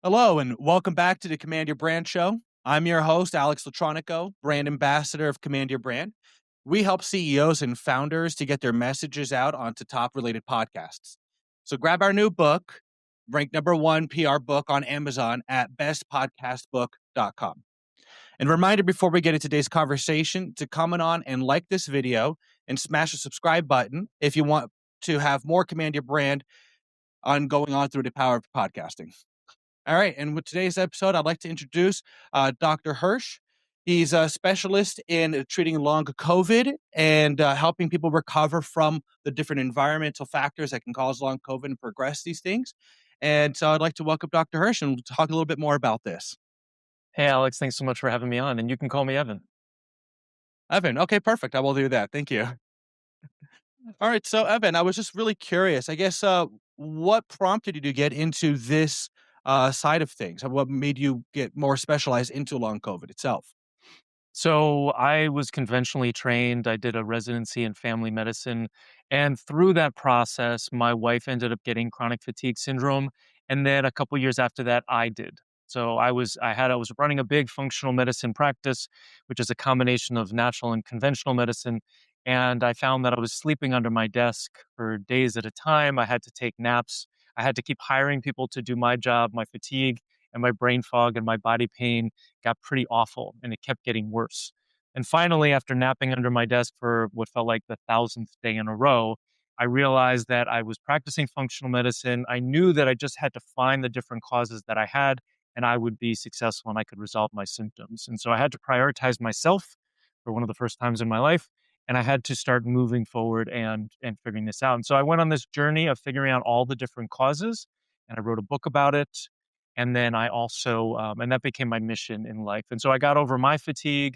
Hello, and welcome back to the Command Your Brand show. I'm your host, Alex Latronico, brand ambassador of Command Your Brand. We help CEOs and founders to get their messages out onto top related podcasts. So grab our new book, ranked number one PR book on Amazon at bestpodcastbook.com. And a reminder before we get into today's conversation to comment on and like this video and smash the subscribe button if you want to have more Command Your Brand on going on through the power of podcasting. All right, and with today's episode, I'd like to introduce Dr. Hirsch. He's a specialist in treating long COVID and helping people recover from the different environmental factors that can cause long COVID and progress these things. And so I'd like to welcome Dr. Hirsch and talk a little bit more about this. Hey, Alex, thanks so much for having me on. And you can call me Evan. Evan, okay, perfect. I will do that. Thank you. All right, so Evan, I was just really curious. I guess what prompted you to get into this side of things? What made you get more specialized into long COVID itself? So I was conventionally trained. I did a residency in family medicine. And through that process, my wife ended up getting chronic fatigue syndrome. And then a couple years after that, I did. So I was running a big functional medicine practice, which is a combination of natural and conventional medicine. And I found that I was sleeping under my desk for days at a time. I had to take naps. I had to keep hiring people to do my job. My fatigue and my brain fog and my body pain got pretty awful, and it kept getting worse. And finally, after napping under my desk for what felt like the thousandth day in a row, I realized that I was practicing functional medicine. I knew that I just had to find the different causes that I had, and I would be successful and I could resolve my symptoms. And so I had to prioritize myself for one of the first times in my life. And I had to start moving forward and figuring this out. And so I went on this journey of figuring out all the different causes, and I wrote a book about it. And then I also, and that became my mission in life. And so I got over my fatigue.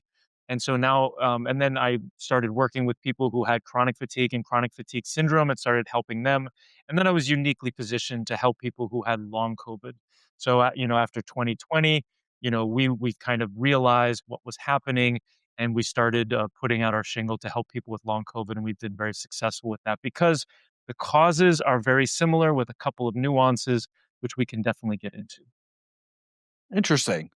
And so now, and then I started working with people who had chronic fatigue and chronic fatigue syndrome and started helping them. And then I was uniquely positioned to help people who had long COVID. So, after 2020, we kind of realized what was happening and we started putting out our shingle to help people with long COVID. And we've been very successful with that because the causes are very similar with a couple of nuances, which we can definitely get into. Interesting.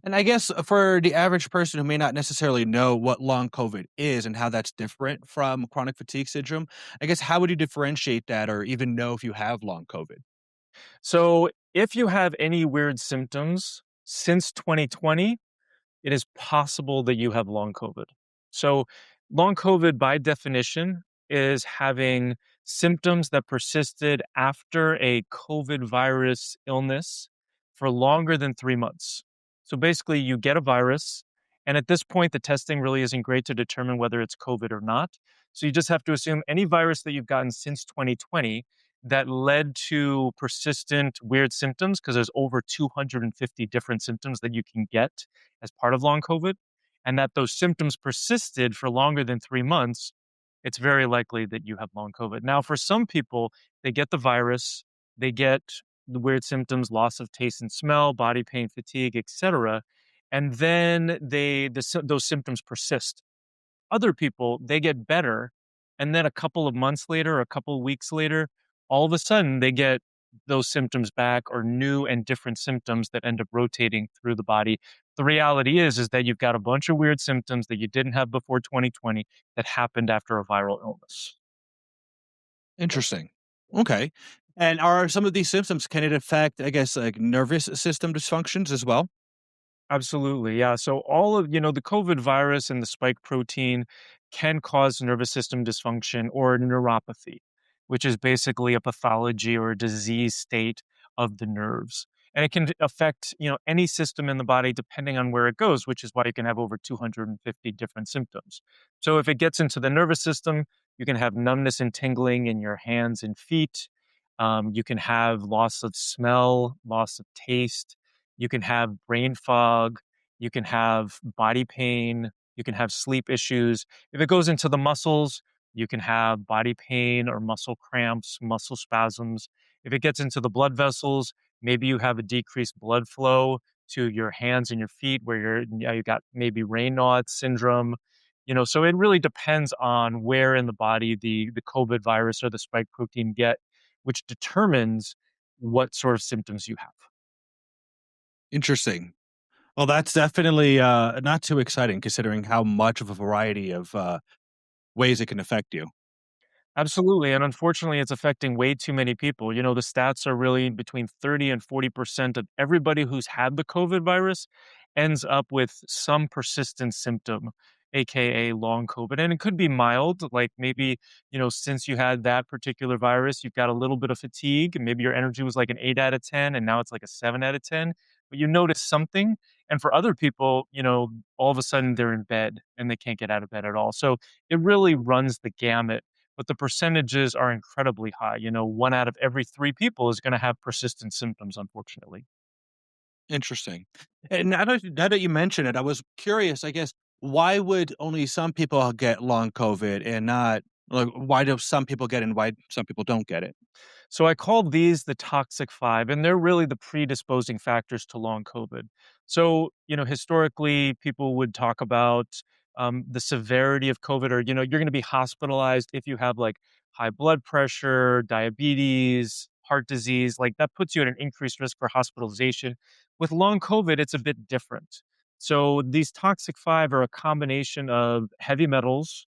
And I guess for the average person who may not necessarily know what long COVID is and how that's different from chronic fatigue syndrome, I guess how would you differentiate that or even know if you have long COVID? So, if you have any weird symptoms since 2020, it is possible that you have long COVID. So, long COVID, by definition, is having symptoms that persisted after a COVID virus illness for longer than 3 months. So, basically, you get a virus, and at this point, the testing really isn't great to determine whether it's COVID or not. So, you just have to assume any virus that you've gotten since 2020 that led to persistent weird symptoms, because there's over 250 different symptoms that you can get as part of long COVID, and that those symptoms persisted for longer than 3 months, it's very likely that you have long COVID. Now, for some people, they get the virus, they get the weird symptoms, loss of taste and smell, body pain, fatigue, etc., and then those symptoms persist. Other people, they get better, and then a couple of months later, a couple of weeks later, all of a sudden they get those symptoms back or new and different symptoms that end up rotating through the body. The reality is that you've got a bunch of weird symptoms that you didn't have before 2020 that happened after a viral illness. Interesting. Okay. And are some of these symptoms, can it affect, I guess, like nervous system dysfunctions as well? Absolutely. Yeah. So the COVID virus and the spike protein can cause nervous system dysfunction or neuropathy, which is basically a pathology or a disease state of the nerves. And it can affect, any system in the body depending on where it goes, which is why you can have over 250 different symptoms. So if it gets into the nervous system, you can have numbness and tingling in your hands and feet. You can have loss of smell, loss of taste, you can have brain fog, you can have body pain, you can have sleep issues. If it goes into the muscles, you can have body pain or muscle cramps, muscle spasms. If it gets into the blood vessels, maybe you have a decreased blood flow to your hands and your feet where you got maybe Raynaud's syndrome. So it really depends on where in the body the COVID virus or the spike protein get, which determines what sort of symptoms you have. Interesting. Well, that's definitely not too exciting considering how much of a variety of ways it can affect you. Absolutely, and unfortunately, it's affecting way too many people. You know, the stats are really between 30 and 40% of everybody who's had the COVID virus ends up with some persistent symptom, aka long COVID. And it could be mild, like maybe, since you had that particular virus, you've got a little bit of fatigue, and maybe your energy was like an 8 out of 10, and now it's like a 7 out of 10. But you notice something. And for other people, all of a sudden they're in bed and they can't get out of bed at all. So it really runs the gamut, but the percentages are incredibly high. You know, 1 out of every 3 people is gonna have persistent symptoms, unfortunately. Interesting. And now that you mention it, I was curious, I guess, why would only some people get long COVID and not like why do some people get it and why some people don't get it? So I call these the toxic 5, and they're really the predisposing factors to long COVID. So, historically, people would talk about the severity of COVID, or, you're going to be hospitalized if you have like high blood pressure, diabetes, heart disease. Like that puts you at an increased risk for hospitalization. With long COVID, it's a bit different. So these toxic 5 are a combination of heavy metals,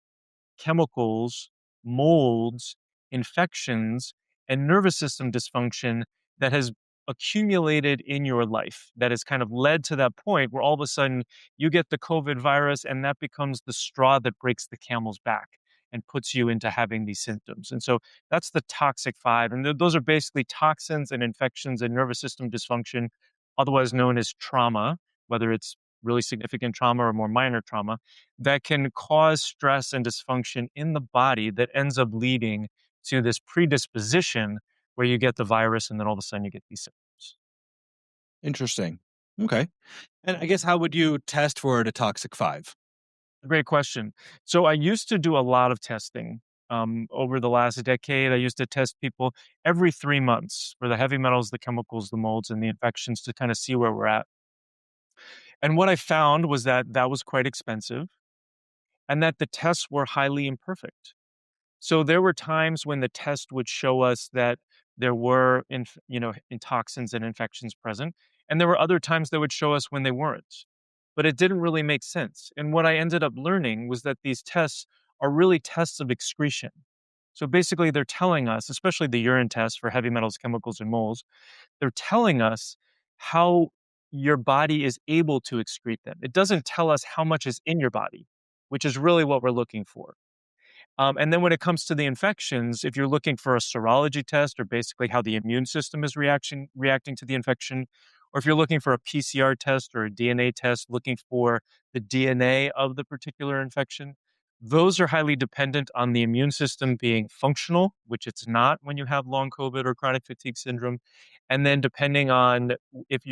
chemicals, molds, infections, and nervous system dysfunction that has accumulated in your life that has kind of led to that point where all of a sudden you get the COVID virus and that becomes the straw that breaks the camel's back and puts you into having these symptoms. And so that's the toxic 5. And those are basically toxins and infections and nervous system dysfunction, otherwise known as trauma, whether it's really significant trauma or more minor trauma that can cause stress and dysfunction in the body that ends up leading to this predisposition where you get the virus and then all of a sudden you get these symptoms. Interesting. Okay. And I guess how would you test for the toxic 5? Great question. So I used to do a lot of testing. Over the last decade, I used to test people every 3 months for the heavy metals, the chemicals, the molds, and the infections to kind of see where we're at. And what I found was that that was quite expensive and that the tests were highly imperfect. So there were times when the test would show us that there were, in toxins and infections present, and there were other times that would show us when they weren't. But it didn't really make sense. And what I ended up learning was that these tests are really tests of excretion. So basically, they're telling us, especially the urine test for heavy metals, chemicals, and moles, they're telling us how your body is able to excrete them. It doesn't tell us how much is in your body, which is really what we're looking for. And then when it comes to the infections, if you're looking for a serology test or basically how the immune system is reacting to the infection, or if you're looking for a PCR test or a DNA test looking for the DNA of the particular infection, those are highly dependent on the immune system being functional, which it's not when you have long COVID or chronic fatigue syndrome. And then depending on if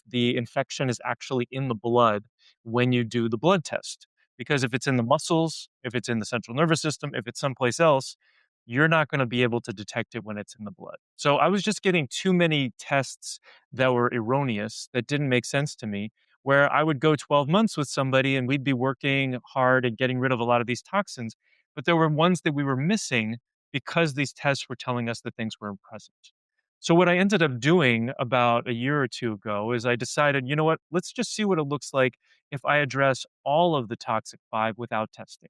the infection is actually in the blood when you do the blood test. Because if it's in the muscles, if it's in the central nervous system, if it's someplace else, you're not going to be able to detect it when it's in the blood. So I was just getting too many tests that were erroneous, that didn't make sense to me, where I would go 12 months with somebody and we'd be working hard and getting rid of a lot of these toxins. But there were ones that we were missing because these tests were telling us that things weren't present. So what I ended up doing about a year or two ago is I decided, you know what, let's just see what it looks like if I address all of the toxic 5 without testing.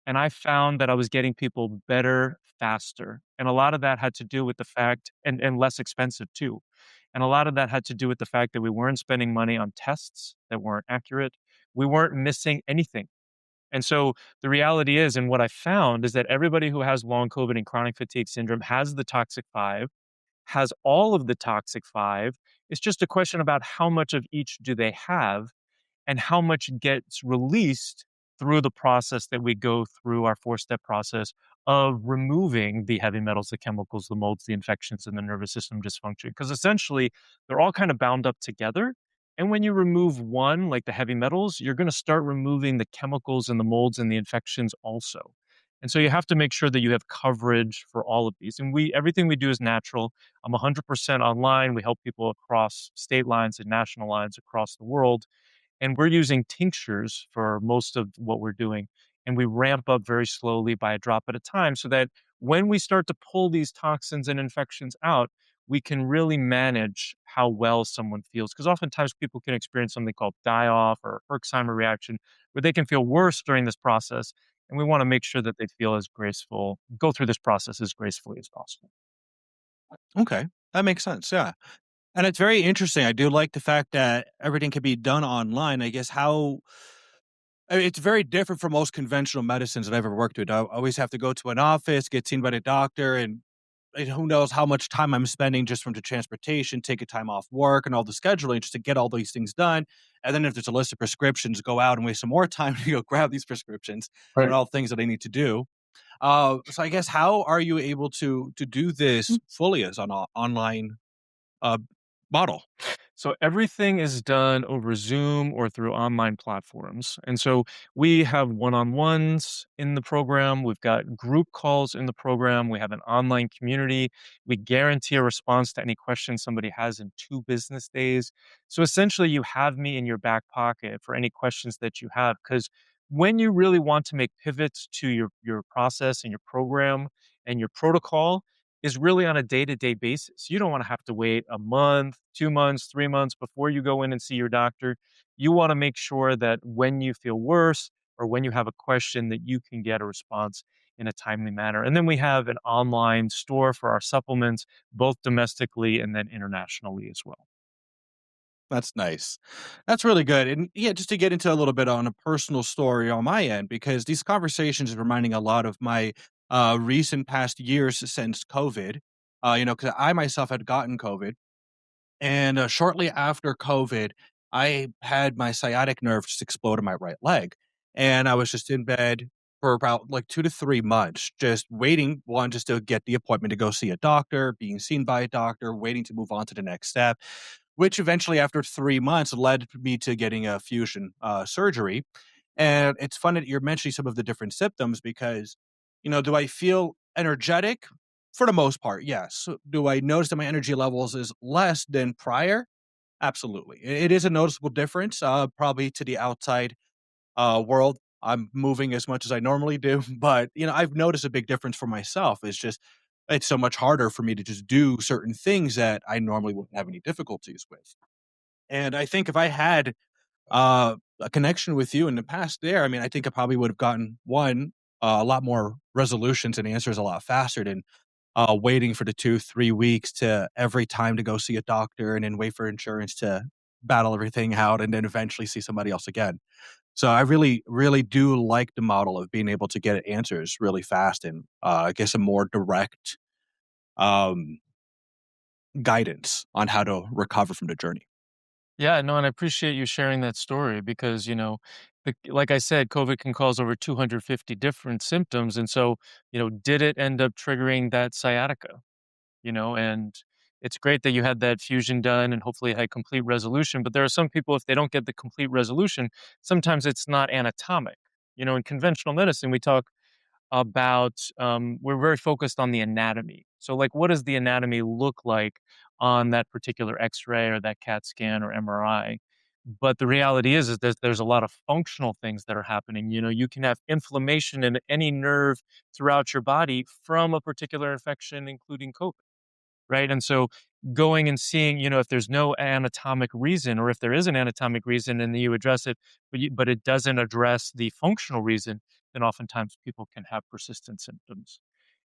And I found that I was getting people better faster. And a lot of that had to do with the fact, and less expensive too. And a lot of that had to do with the fact that we weren't spending money on tests that weren't accurate. We weren't missing anything. And so the reality is, and what I found is that everybody who has long COVID and chronic fatigue syndrome has the toxic 5, has all of the toxic 5. It's just a question about how much of each do they have and how much gets released through the process that we go through our 4-step process of removing the heavy metals, the chemicals, the molds, the infections, and the nervous system dysfunction. Because essentially, they're all kind of bound up together. And when you remove one, like the heavy metals, you're going to start removing the chemicals and the molds and the infections also. And so you have to make sure that you have coverage for all of these. And everything we do is natural. I'm 100% online. We help people across state lines and national lines across the world, and we're using tinctures for most of what we're doing. And we ramp up very slowly by a drop at a time so that when we start to pull these toxins and infections out, we can really manage how well someone feels. Because oftentimes people can experience something called die off or Herxheimer reaction, where they can feel worse during this process. And we want to make sure that they feel as graceful, go through this process as gracefully as possible. Okay, that makes sense. Yeah. And it's very interesting. I do like the fact that everything can be done online. I guess it's very different from most conventional medicines that I've ever worked with. I always have to go to an office, get seen by the doctor, and who knows how much time I'm spending just from the transportation, taking time off work, and all the scheduling just to get all these things done. And then if there's a list of prescriptions, go out and waste some more time to go grab these prescriptions and Right. all things that I need to do. So I guess how are you able to do this fully as an online uh, model? So everything is done over Zoom or through online platforms. And so we have one-on-ones in the program, we've got group calls in the program, we have an online community. We guarantee a response to any questions somebody has in 2 business days. So essentially you have me in your back pocket for any questions that you have, cuz when you really want to make pivots to your process and your program and your protocol, is really on a day-to-day basis. You don't wanna have to wait a month, 2 months, 3 months before you go in and see your doctor. You wanna make sure that when you feel worse or when you have a question that you can get a response in a timely manner. And then we have an online store for our supplements, both domestically and then internationally as well. That's nice. That's really good. And yeah, just to get into a little bit on a personal story on my end, because these conversations are reminding a lot of my recent past years since COVID. Because I myself had gotten COVID. And shortly after COVID, I had my sciatic nerve just explode in my right leg. And I was just in bed for about like 2 to 3 months, just waiting, one, just to get the appointment to go see a doctor, being seen by a doctor, waiting to move on to the next step, which eventually, after 3 months, led me to getting a fusion surgery. And it's fun that you're mentioning some of the different symptoms because, do I feel energetic? For the most part, yes. Do I notice that my energy levels is less than prior? Absolutely. It is a noticeable difference, probably to the outside world. I'm moving as much as I normally do, but I've noticed a big difference for myself. It's so much harder for me to just do certain things that I normally wouldn't have any difficulties with. And I think if I had a connection with you in the past there, I mean, I think I probably would have gotten one, a lot more resolutions and answers a lot faster than waiting for the 2, 3 weeks to every time to go see a doctor and then wait for insurance to battle everything out and then eventually see somebody else again. So I really, really do like the model of being able to get answers really fast and I guess a more direct um, guidance on how to recover from the journey. Yeah, no, and I appreciate you sharing that story because, like I said, COVID can cause over 250 different symptoms. And so, did it end up triggering that sciatica? And it's great that you had that fusion done and hopefully had complete resolution. But there are some people, if they don't get the complete resolution, sometimes it's not anatomic. In conventional medicine, we talk about we're very focused on the anatomy. So, like, what does the anatomy look like on that particular X-ray or that CAT scan or MRI? But the reality is there's a lot of functional things that are happening. You can have inflammation in any nerve throughout your body from a particular infection, including COVID, right? And so going and seeing, if there's no anatomic reason or if there is an anatomic reason and then you address it, but it doesn't address the functional reason, then oftentimes people can have persistent symptoms.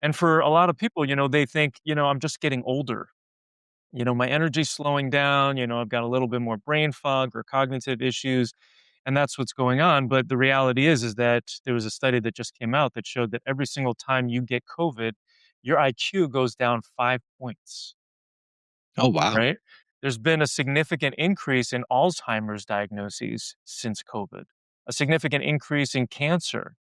And for a lot of people, they think, I'm just getting older. My energy's slowing down, I've got a little bit more brain fog or cognitive issues, and that's what's going on. But the reality is that there was a study that just came out that showed that every single time you get COVID, your IQ goes down 5 points. Oh, wow. Right? There's been a significant increase in Alzheimer's diagnoses since COVID, a significant increase in cancer,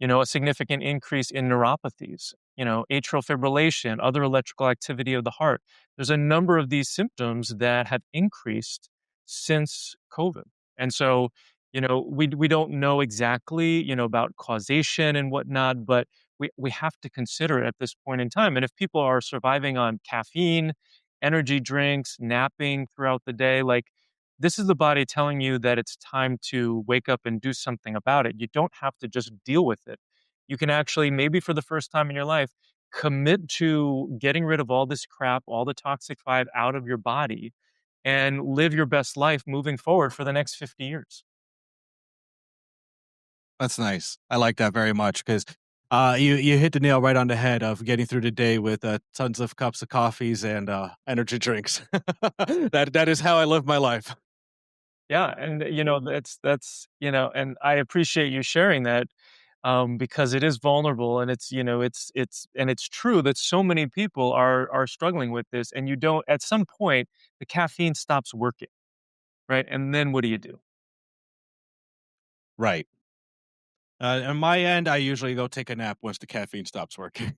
a significant increase in neuropathies, atrial fibrillation, other electrical activity of the heart. There's a number of these symptoms that have increased since COVID. And so, we don't know exactly, about causation and whatnot, but we have to consider it at this point in time. And if people are surviving on caffeine, energy drinks, napping throughout the day, like this is the body telling you that it's time to wake up and do something about it. You don't have to just deal with it. You can actually, maybe for the first time in your life, commit to getting rid of all this crap, all the toxic vibe out of your body, and live your best life moving forward for the next 50 years. That's nice. I like that very much because you hit the nail right on the head of getting through the day with tons of cups of coffees and energy drinks. That is how I live my life. Yeah, and and I appreciate you sharing that, because it is vulnerable, and it's true that so many people are struggling with this, and you don't at some point the caffeine stops working, right? And then what do you do? Right. On my end, I usually go take a nap once the caffeine stops working.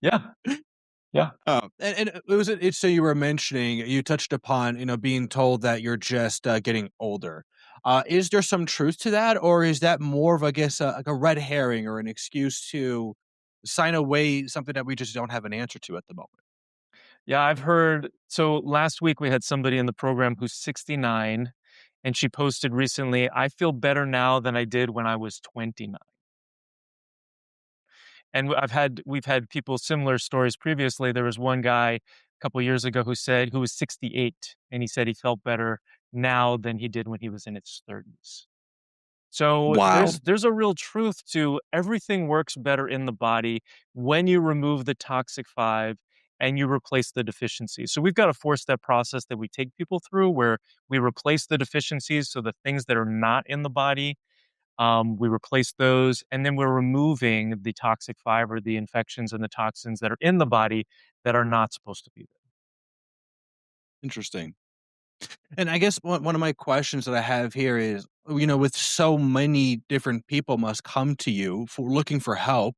Yeah, yeah. And it was it's so you were mentioning you touched upon being told that you're just getting older. Is there some truth to that, or is that more of I guess like a red herring or an excuse to sign away something that we just don't have an answer to at the moment? Yeah, I've heard so last week we had somebody in the program who's 69, and she posted recently, "I feel better now than I did when I was 29." And we've had people similar stories previously. There was one guy a couple years ago who was 68, and he said he felt better now than he did when he was in his 30s. So Wow. there's a real truth to everything works better in the body when you remove the toxic 5 and you replace the deficiencies. So we've got a four-step process that we take people through where we replace the deficiencies, so the things that are not in the body, we replace those, and then we're removing the toxic fiber, the infections and the toxins that are in the body that are not supposed to be there. Interesting. And I guess one of my questions that I have here is, with so many different people must come to you for looking for help,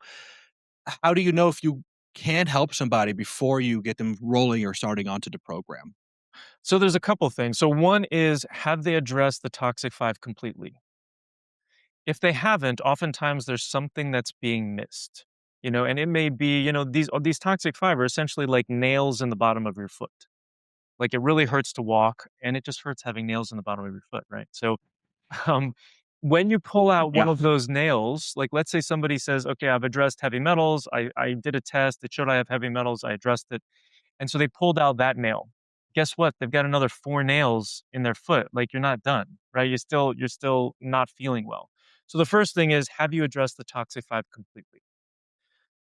how do you know if you can help somebody before you get them rolling or starting onto the program? So there's a couple things. So one is, have they addressed the toxic 5 completely? If they haven't, oftentimes there's something that's being missed. And it may be, these toxic fiber essentially like nails in the bottom of your foot. Like it really hurts to walk, and it just hurts having nails in the bottom of your foot, right? So Um, when you pull out one Yeah. of those nails, like let's say somebody says, "Okay, I've addressed heavy metals. I did a test. It showed I have heavy metals. I addressed it." And so they pulled out that nail. Guess what? They've got another 4 nails in their foot. Like you're not done, right? You're still not feeling well. So the first thing is, have you addressed the toxic 5 completely?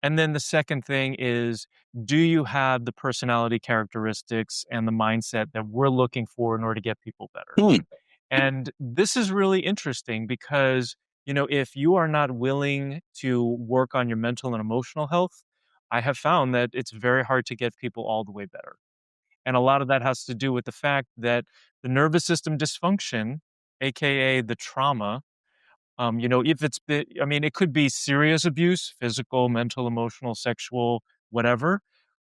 And then the second thing is, do you have the personality characteristics and the mindset that we're looking for in order to get people better? Hmm. And this is really interesting because, if you are not willing to work on your mental and emotional health, I have found that it's very hard to get people all the way better. And a lot of that has to do with the fact that the nervous system dysfunction, AKA the trauma, if it's been, I mean, it could be serious abuse, physical, mental, emotional, sexual, whatever,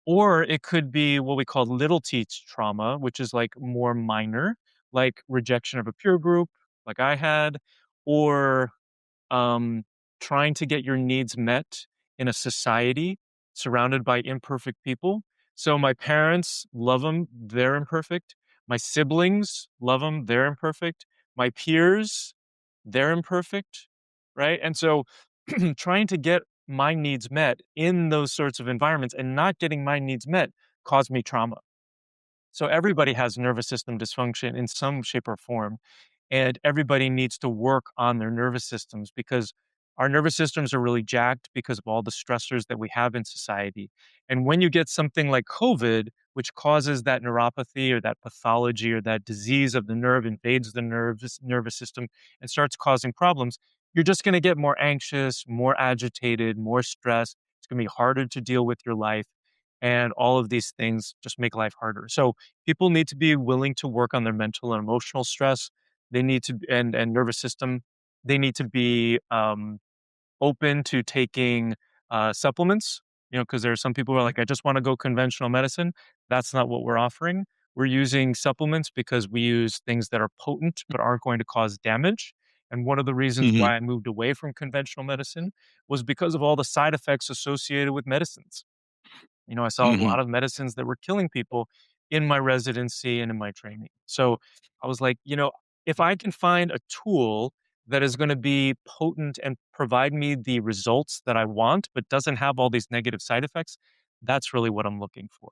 or it could be what we call little t trauma, which is like more minor, like rejection of a peer group, like I had, or um, trying to get your needs met in a society surrounded by imperfect people. So my parents love them, they're imperfect. My siblings love them, they're imperfect. My peers, they're imperfect, right? And so trying to get my needs met in those sorts of environments and not getting my needs met caused me trauma. So everybody has nervous system dysfunction in some shape or form, and everybody needs to work on their nervous systems because our nervous systems are really jacked because of all the stressors that we have in society. And when you get something like COVID, which causes that neuropathy or that pathology or that disease of the nerve invades the nervous system and starts causing problems, you're just going to get more anxious, more agitated, more stressed. It's going to be harder to deal with your life. And all of these things just make life harder. So people need to be willing to work on their mental and emotional stress. They need to, and nervous system. They need to be open to taking supplements. Because there are some people who are like, I just want to go conventional medicine. That's not what we're offering. We're using supplements because we use things that are potent but aren't going to cause damage. And one of the reasons Hmm. why I moved away from conventional medicine was because of all the side effects associated with medicines. I saw a Hmm. lot of medicines that were killing people in my residency and in my training. So I was like, if I can find a tool that is going to be potent and provide me the results that I want, but doesn't have all these negative side effects, that's really what I'm looking for.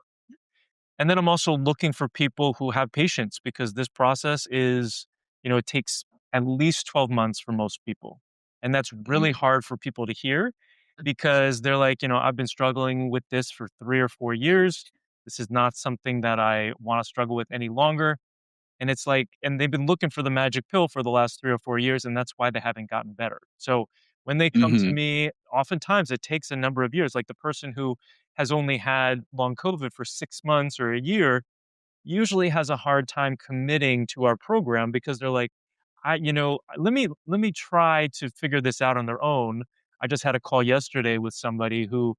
And then I'm also looking for people who have patience because this process is, it takes at least 12 months for most people. And that's really Mhm. hard for people to hear because they're like, I've been struggling with this for 3 or 4 years. This is not something that I want to struggle with any longer. And it's like, and they've been looking for the magic pill for the last 3 or 4 years, and that's why they haven't gotten better. So when they come to Mhm. me, oftentimes it takes a number of years. Like the person who has only had long COVID for 6 months or a year usually has a hard time committing to our program because they're like, let me try to figure this out on their own. I just had a call yesterday with somebody who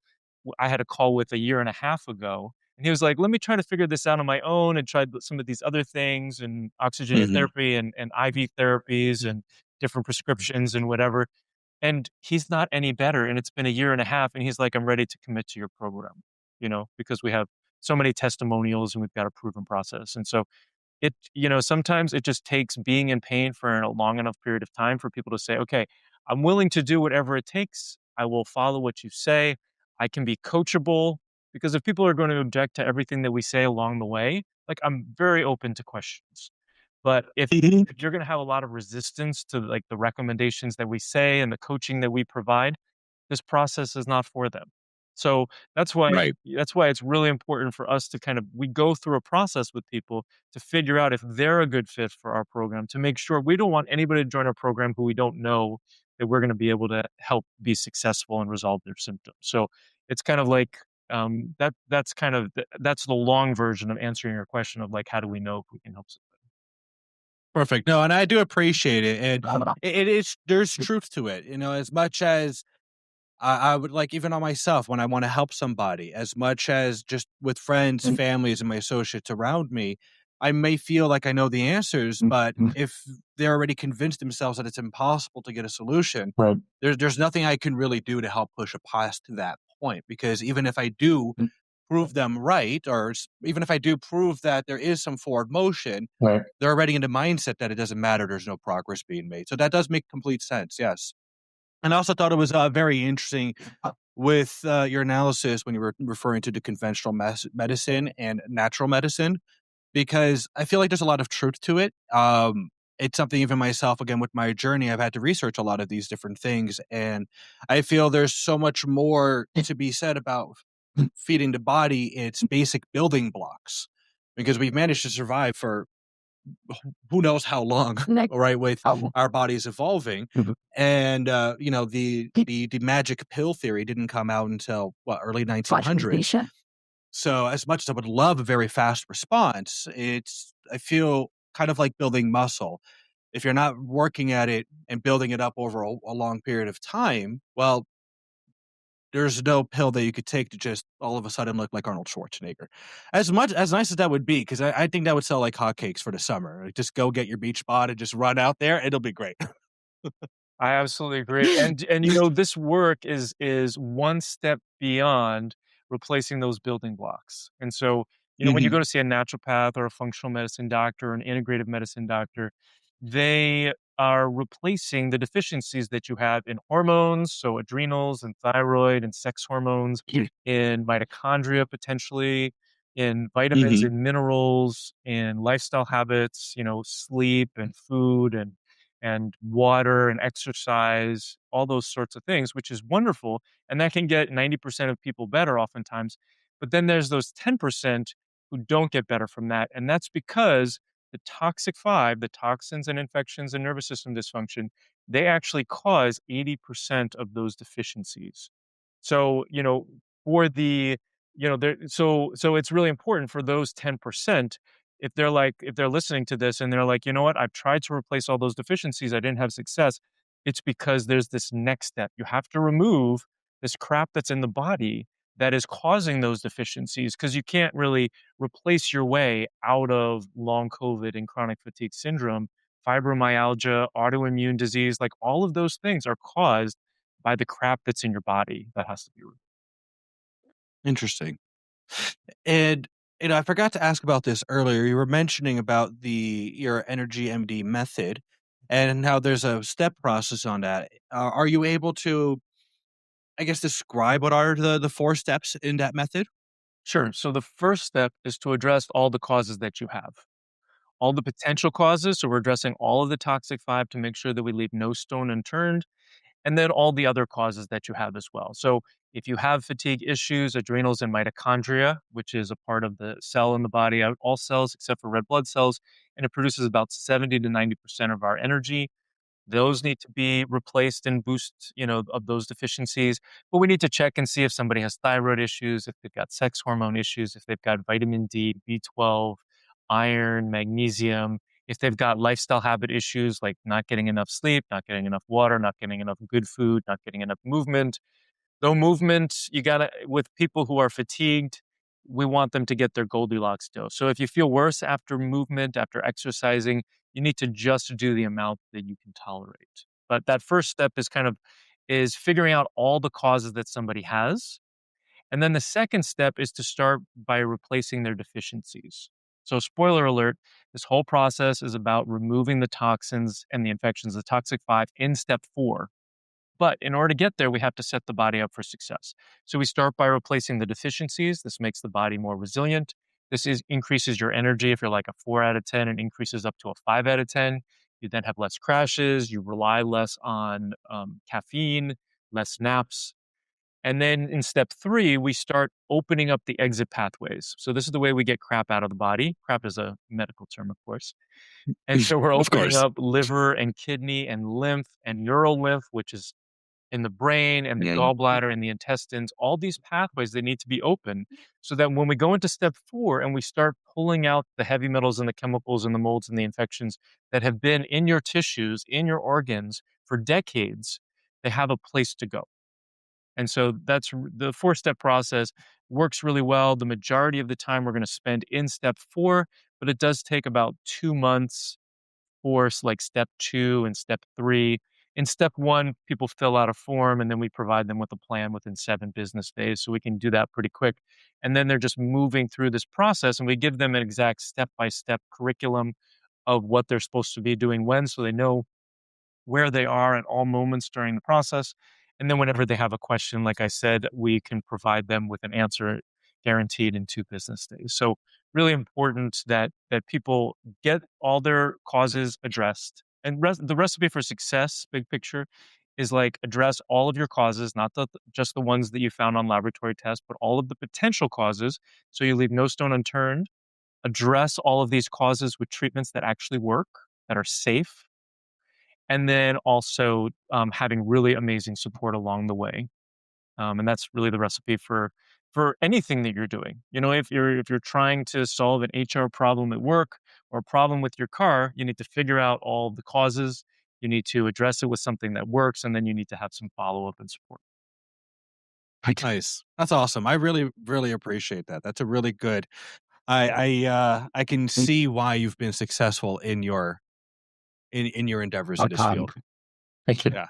I had a call with a year and a half ago. And he was like, let me try to figure this out on my own and tried some of these other things and oxygen Mhm. therapy and IV therapies and different prescriptions and whatever. And he's not any better. And it's been a year and a half. And he's like, I'm ready to commit to your program, because we have so many testimonials and we've got a proven process. And so sometimes it just takes being in pain for a long enough period of time for people to say, okay, I'm willing to do whatever it takes. I will follow what you say. I can be coachable because if people are going to object to everything that we say along the way, like I'm very open to questions. But Mhm. if you're going to have a lot of resistance to like the recommendations that we say and the coaching that we provide, this process is not for them. So that's why Right. that's why it's really important for us to we go through a process with people to figure out if they're a good fit for our program to make sure we don't want anybody to join our program who we don't know that we're going to be able to help be successful and resolve their symptoms. So it's kind of like that's the long version of answering your question of like how do we know if we can help Perfect. No, and I do appreciate it, and it is there's truth to it. As much as I would like even on myself when I want to help somebody, as much as just with friends, families, and my associates around me, I may feel like I know the answers, but if they're already convinced themselves that it's impossible to get a solution, Right. there's nothing I can really do to help push a past to that point. Because even if I do prove them right, or even if I do prove that there is some forward motion, Right. they're already in the mindset that it doesn't matter. There's no progress being made. So that does make complete sense. Yes. And I also thought it was very interesting with your analysis when you were referring to the conventional medicine and natural medicine, because I feel like there's a lot of truth to it. It's something even myself, again, with my journey, I've had to research a lot of these different things. And I feel there's so much more to be said about feeding the body its basic building blocks because we've managed to survive for who knows how long, right, with our bodies evolving. And the magic pill theory didn't come out until what, early 1900s. So as much as I would love a very fast response, I feel kind of like building muscle. If you're not working at it and building it up over a long period of time, well, there's no pill that you could take to just all of a sudden look like Arnold Schwarzenegger. As nice as that would be, because I think that would sell like hotcakes for the summer. Like, just go get your beach bod and just run out there. It'll be great. I absolutely agree. And this work is one step beyond replacing those building blocks. And so, when you Mhm. go to see a naturopath or a functional medicine doctor or an integrative medicine doctor, they are replacing the deficiencies that you have in hormones, so adrenals and thyroid and sex hormones, in mitochondria potentially, in vitamins Mhm. and minerals, in lifestyle habits, sleep and food and water and exercise, all those sorts of things, which is wonderful. And that can get 90% of people better oftentimes. But then there's those 10% who don't get better from that. And that's because the toxic five, the toxins and infections and nervous system dysfunction, they actually cause 80% of those deficiencies. So, for the, there, so it's really important for those 10%. If they're listening to this and they're like, you know what, I've tried to replace all those deficiencies, I didn't have success. It's because there's this next step. You have to remove this crap that's in the body that is causing those deficiencies because you can't really replace your way out of long COVID and chronic fatigue syndrome, fibromyalgia, autoimmune disease, like all of those things are caused by the crap that's in your body that has to be removed. Interesting. And I forgot to ask about this earlier. You were mentioning about the your Energy MD method. and how there's a step process on that. Are you able to, I guess, describe what are the 4 steps in that method? Sure. So the first step is to address all the causes that you have, all the potential causes. So we're addressing all of the toxic five to make sure that we leave no stone unturned, and then all the other causes that you have as well. So if you have fatigue issues, adrenals and mitochondria, which is a part of the cell in the body, all cells except for red blood cells, and it produces about 70 to 90% of our energy. Those need to be replaced and boost, of those deficiencies. But we need to check and see if somebody has thyroid issues, if they've got sex hormone issues, if they've got vitamin D, B12, iron, magnesium, if they've got lifestyle habit issues like not getting enough sleep, not getting enough water, not getting enough good food, not getting enough movement. Though movement, you gotta with people who are fatigued, we want them to get their Goldilocks dose. So if you feel worse after movement, after exercising, you need to just do the amount that you can tolerate. But that first step is figuring out all the causes that somebody has. And then the second step is to start by replacing their deficiencies. So spoiler alert, this whole process is about removing the toxins and the infections, the toxic five in step 4. But in order to get there, we have to set the body up for success. So we start by replacing the deficiencies. This makes the body more resilient. Increases your energy. If you're like a 4 out of 10, and increases up to a 5 out of 10. You then have less crashes. You rely less on caffeine, less naps. And then in step 3, we start opening up the exit pathways. So this is the way we get crap out of the body. Crap is a medical term, of course. And so we're Of opening course. up liver and kidney and lymph and neural lymph, which is in the brain and the Yeah, gallbladder and the intestines, all these pathways, they need to be open so that when we go into step 4 and we start pulling out the heavy metals and the chemicals and the molds and the infections that have been in your tissues, in your organs for decades, they have a place to go. And so the 4-step process works really well. The majority of the time we're going to spend in step 4, but it does take about 2 months for like step 2 and step 3. In step 1, people fill out a form and then we provide them with a plan within 7 business days. So we can do that pretty quick. And then they're just moving through this process and we give them an exact step by step curriculum of what they're supposed to be doing when, so they know where they are at all moments during the process. And then whenever they have a question, like I said, we can provide them with an answer guaranteed in 2 business days. So really important that people get all their causes addressed. And the recipe for success, big picture, is like address all of your causes, not just the ones that you found on laboratory tests, but all of the potential causes. So you leave no stone unturned. Address all of these causes with treatments that actually work, that are safe, and then also having really amazing support along the way. And that's really the recipe for anything that you're doing. If you're trying to solve an HR problem at work or a problem with your car, you need to figure out all the causes. You need to address it with something that works, and then you need to have some follow up and support. right. Nice. That's awesome. I really, really appreciate that. That's a really good. I can Mm, see why you've been successful in your endeavors Oh, in this kind. field. Thank you. Yeah.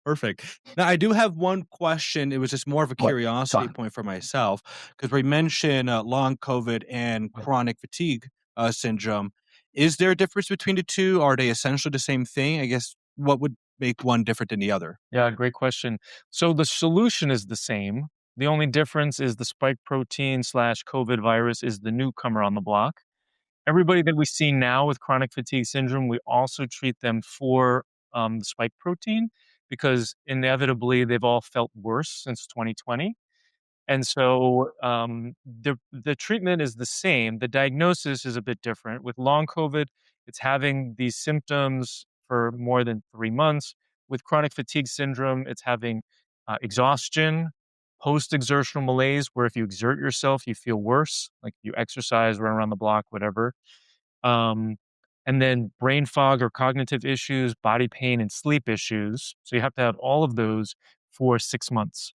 Perfect. Now, I do have one question. It was just more of a What? curiosity Time. point for myself because we mentioned long COVID and chronic fatigue syndrome. Is there a difference between the two? Are they essentially the same thing? I guess what would make one different than the other? Yeah, great question. So the solution is the same. The only difference is the spike protein slash COVID virus is the newcomer on the block. Everybody that we see now with chronic fatigue syndrome, we also treat them for the spike protein because inevitably they've all felt worse since 2020. And so the treatment is the same. The diagnosis is a bit different. With long COVID, it's having these symptoms for more than 3 months. With chronic fatigue syndrome, it's having exhaustion, post exertional malaise, where if you exert yourself, you feel worse, like you exercise, run around the block, whatever. Um, and then brain fog or cognitive issues, body pain, and sleep issues. So you have to have all of those for 6 months.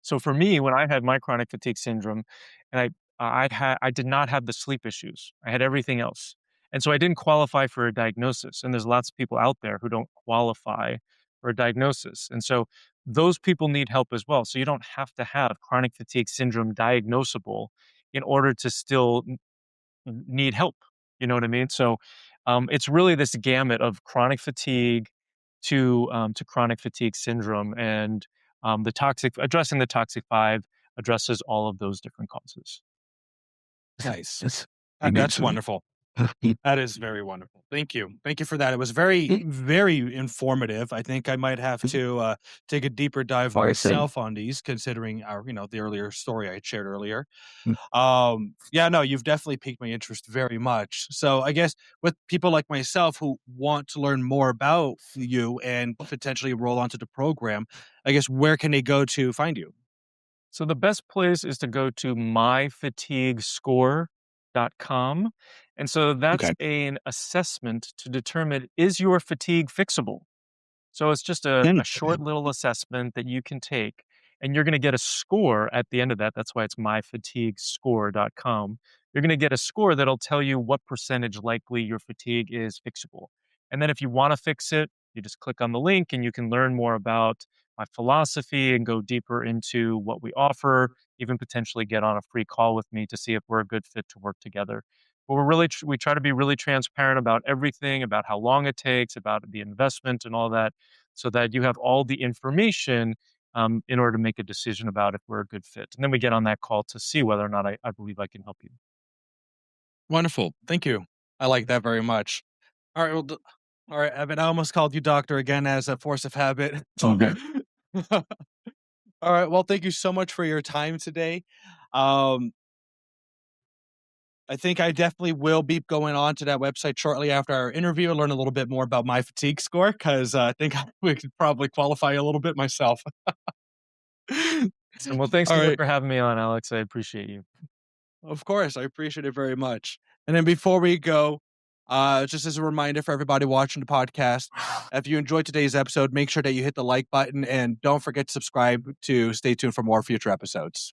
So for me, when I had my chronic fatigue syndrome, and I did not have the sleep issues. I had everything else, and so I didn't qualify for a diagnosis. And there's lots of people out there who don't qualify for a diagnosis, and so those people need help as well. So you don't have to have chronic fatigue syndrome diagnosable in order to still need help. You know what I mean? So It's really this gamut of chronic fatigue to chronic fatigue syndrome, and addressing the toxic 5 addresses all of those different causes. Nice. Yes. That's Immensely. wonderful. That is very wonderful. Thank you. Thank you for that. It was very, very informative. I think I might have to take a deeper dive Like I said, myself on these, considering our, the earlier story I had shared earlier. Mm. Yeah, no, you've definitely piqued my interest very much. So I guess with people like myself who want to learn more about you and potentially roll onto the program, I guess where can they go to find you? So the best place is to go to myfatiguescore.com. And so that's Okay. an assessment to determine, is your fatigue fixable? So it's just a short little assessment that you can take, and you're going to get a score at the end of that. That's why it's myfatiguescore.com. You're going to get a score that'll tell you what percentage likely your fatigue is fixable. And then if you want to fix it, you just click on the link and you can learn more about my philosophy and go deeper into what we offer, even potentially get on a free call with me to see if we're a good fit to work together. But we try to be really transparent about everything, about how long it takes, about the investment and all that, so that you have all the information in order to make a decision about if we're a good fit. And then we get on that call to see whether or not I believe I can help you. Wonderful. Thank you. I like that very much. All right. Well, all right, Evan, I almost called you doctor again as a force of habit. Okay. All right. Well, thank you so much for your time today. Um, I think I definitely will be going on to that website shortly after our interview and learn a little bit more about my fatigue score, because I think we could probably qualify a little bit myself. Well, thanks All again right. for having me on, Alex. I appreciate you. Of course, I appreciate it very much. And then before we go, just as a reminder for everybody watching the podcast, if you enjoyed today's episode, make sure that you hit the like button and don't forget to subscribe to stay tuned for more future episodes.